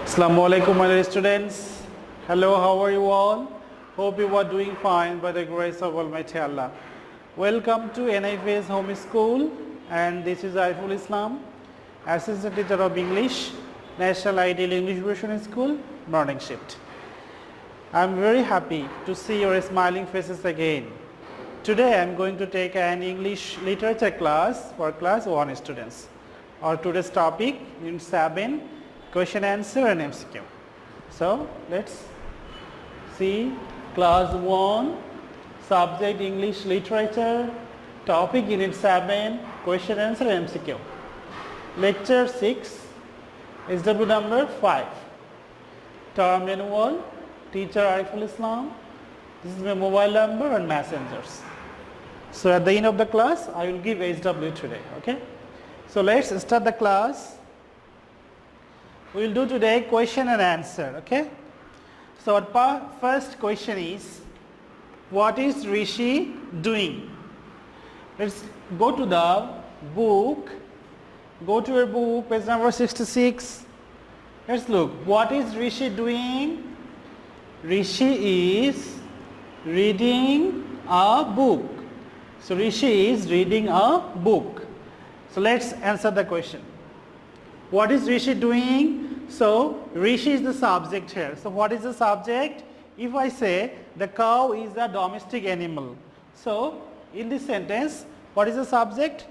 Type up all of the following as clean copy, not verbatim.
Assalamu alaikum, my dear students. Hello, how are you all? Hope you are doing fine by the grace of Almighty Allah. Welcome to NIFS Home School, and this is Aiful Islam, Assistant Teacher of English, National Ideal English Version School, morning shift. I am very happy to see your smiling faces again. Today I am going to take an English literature class for class 1 students. Our today's topic, Unit 7, question answer and MCQ. So let's see class 1, subject English literature, topic Unit 7, question answer and MCQ. Lecture 6, SW number 5. Term manual, teacher Aiful Islam. This is my mobile number and messengers. So at the end of the class, I will give SW today, okay? So let's start the class. We will do today question and answer, okay? So our first question is, what is Rishi doing? Let's go to the book. Go to your book, page number 66. Let's look. What is Rishi doing? Rishi is reading a book. So Rishi is reading a book. So let's answer the question. What is Rishi doing? So Rishi is the subject here. So what is the subject? If I say the cow is a domestic animal. So in this sentence, what is the subject?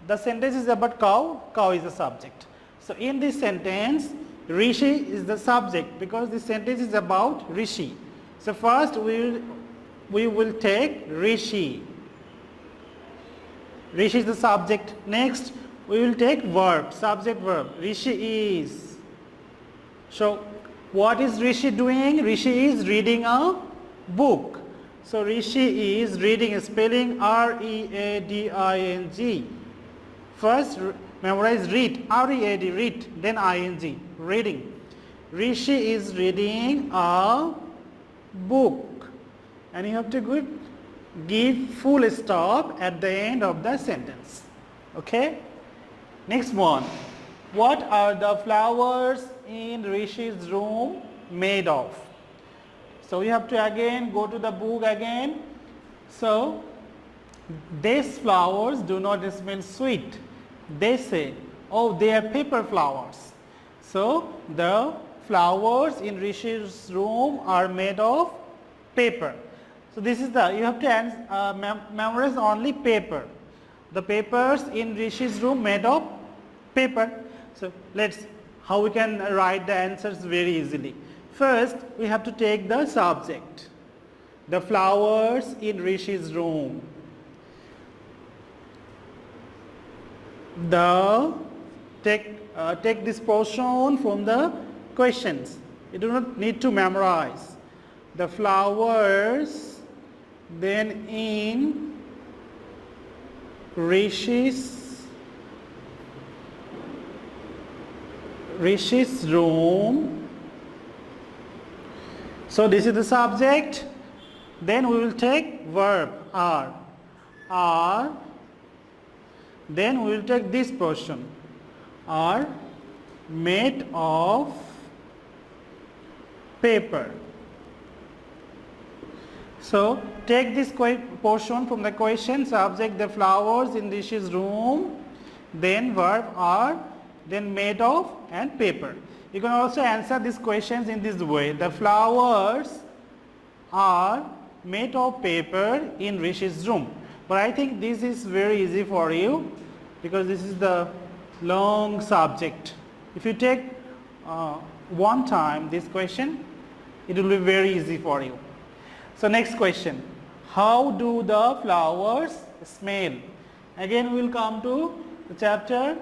The sentence is about cow. Cow is the subject. So in this sentence, Rishi is the subject because this sentence is about Rishi. So first we will take Rishi. Rishi is the subject. Next we will take verb, subject verb. Rishi is. So what is Rishi doing? Rishi is reading a book. So Rishi is reading, spelling R-E-A-D-I-N-G. First memorize read, R-E-A-D, read, then I-N-G, reading. Rishi is reading a book. And you have to give full stop at the end of the sentence. Okay? Next one. What are the flowers in Rishi's room made of? So you have to again go to the book again. So these flowers do not smell sweet. They say, oh, they are paper flowers. So the flowers in Rishi's room are made of paper. So this is you have to memorize only paper. The papers in Rishi's room made of paper. So how we can write the answers very easily. First, we have to take the subject. The flowers in Rishi's room. Take this portion from the questions. You do not need to memorize. The flowers then in Rishi's room. So this is the subject. Then we will take verb are. Then we will take this portion. Are made of paper. So take this portion from the question, subject the flowers in Rishi's room, then verb are, then made of and paper. You can also answer these questions in this way. The flowers are made of paper in Rishi's room. But I think this is very easy for you because this is the long subject. If you take one time this question, it will be very easy for you. So next question. How do the flowers smell? Again we will come to the chapter.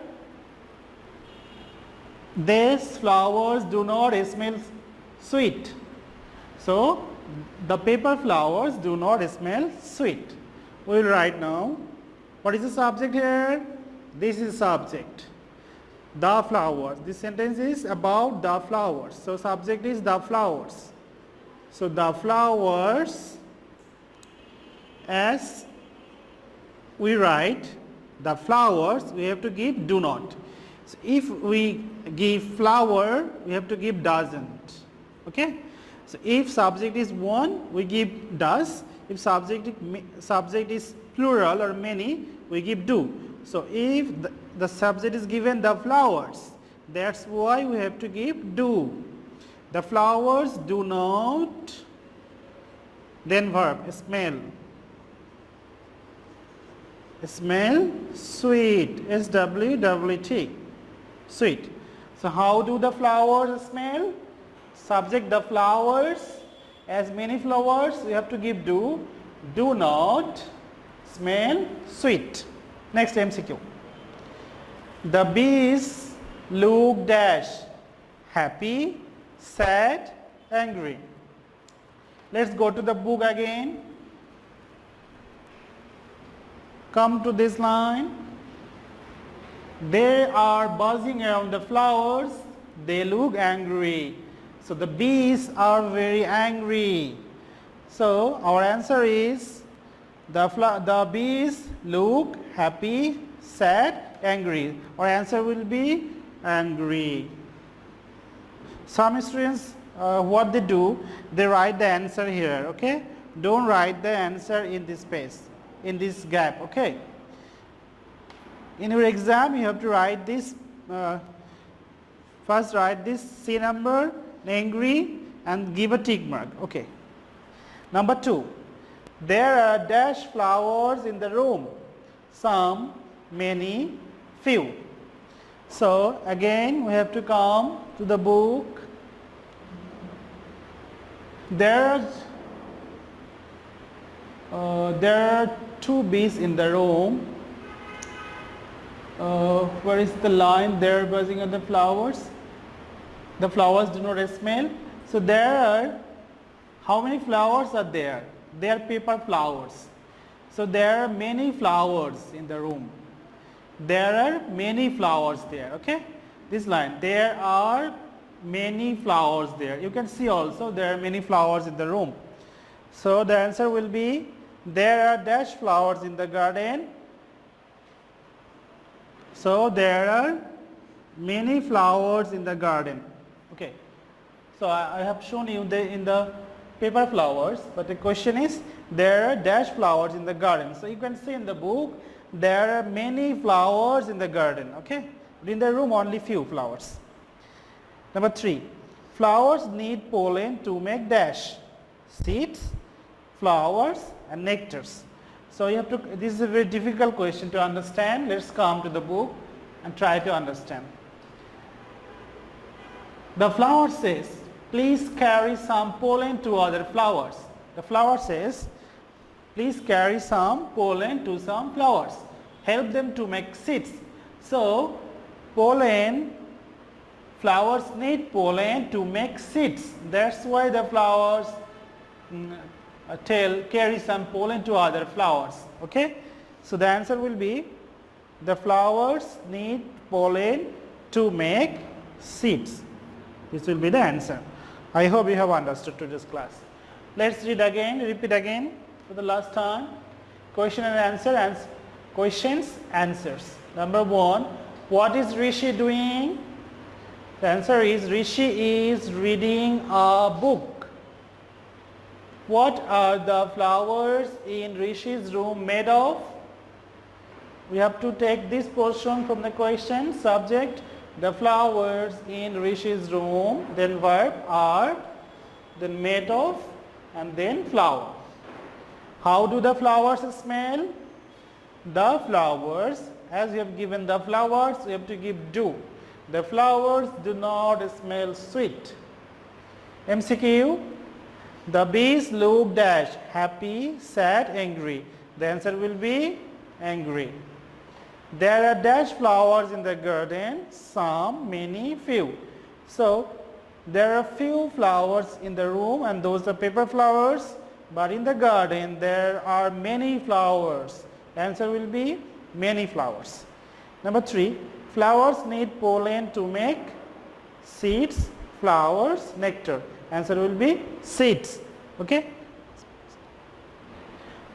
These flowers do not smell sweet. So the paper flowers do not smell sweet. We will write now. What is the subject here? This is subject. The flowers. This sentence is about the flowers. So subject is the flowers. So the flowers, as we write the flowers, we have to give do not. So if we give flower, we have to give doesn't. Okay. So if subject is one, we give does. If subject is plural or many, we give do. So if the subject is given the flowers, that's why we have to give do. The flowers do not, then verb, smell. Smell sweet, S-W-W-T, sweet. So how do the flowers smell? Subject the flowers, as many flowers, we have to give do not smell sweet. Next MCQ. The bees look dash, happy, sad, angry. Let's go to the book again. Come to this line. They are buzzing around the flowers. They look angry. So the bees are very angry. So our answer is the bees look happy, sad, angry. Our answer will be angry. Some students, what they do, they write the answer here. Okay, don't write the answer in this space, in this gap. Okay. In your exam, you have to write this. First, write this C number, angry, and give a tick mark. Okay. Number 2. There are dash flowers in the room. Some, many, few. So again, we have to come to the book. There are 2 bees in the room. Where is the line? They're buzzing on the flowers. The flowers do not smell. So there are, how many flowers are there? They are paper flowers. So there are many flowers in the room. There are many flowers there. Okay, this line, there are many flowers there. You can see also there are many flowers in the room. So the answer will be, there are dash flowers in the garden. So there are many flowers in the garden. Okay, so I have shown you in the paper flowers, but the question is, there are dash flowers in the garden. So you can see in the book, there are many flowers in the garden. Okay, but in the room only few flowers. Number 3, flowers need pollen to make dash, seeds, flowers, and nectars. So you have to, this is a very difficult question to understand. Let's come to the book and try to understand. The flower says, please carry some pollen to other flowers. The flower says, please carry some pollen to some flowers. Help them to make seeds. So pollen, flowers need pollen to make seeds. That's why the flowers carry some pollen to other flowers. Okay, so the answer will be, the flowers need pollen to make seeds. This will be the answer. I hope you have understood today's class. Let's read again, repeat again for the last time. Question and answer, and questions, answers. Number 1, what is Rishi doing? The answer is, Rishi is reading a book. What are the flowers in Rishi's room made of? We have to take this portion from the question. Subject, the flowers in Rishi's room, then verb, are, then made of, and then flower. How do the flowers smell? The flowers, as we have given the flowers, we have to give do. The flowers do not smell sweet. MCQ, the bees look dash, happy, sad, angry. The answer will be angry. There are dash flowers in the garden, some, many, few. So there are few flowers in the room, and those are paper flowers, but in the garden there are many flowers. The answer will be many flowers. Number 3, flowers need pollen to make seeds, flowers, nectar. Answer will be seeds. Okay.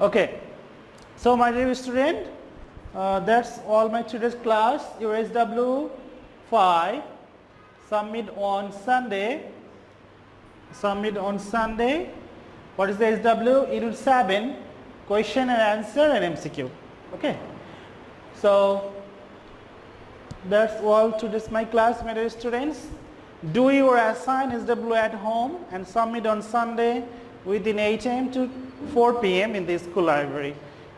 Okay. So my dear student, that's all my today's class. Your SW 5. Submit on Sunday. Submit on Sunday. What is the SW? Unit 7. Question and answer and MCQ. Okay. So that's all to this my class, my dear students. Do your assign SW at home and submit on Sunday within 8 am to 4 pm in the school library.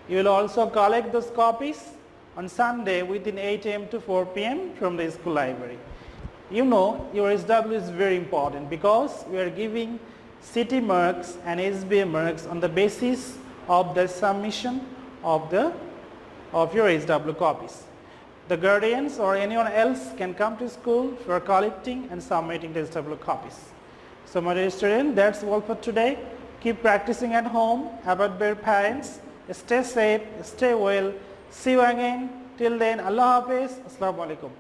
You will also collect those copies on Sunday within 8 am to 4 pm from the school library. You know your SW is very important because we are giving city marks and SBA marks on the basis of the submission of your SW copies. The guardians or anyone else can come to school for collecting and submitting the SW copies. So my dear student, that's all for today. Keep practicing at home, about your parents, stay safe, stay well. See you again. Till then, Allah Hafiz. Assalamu alaikum.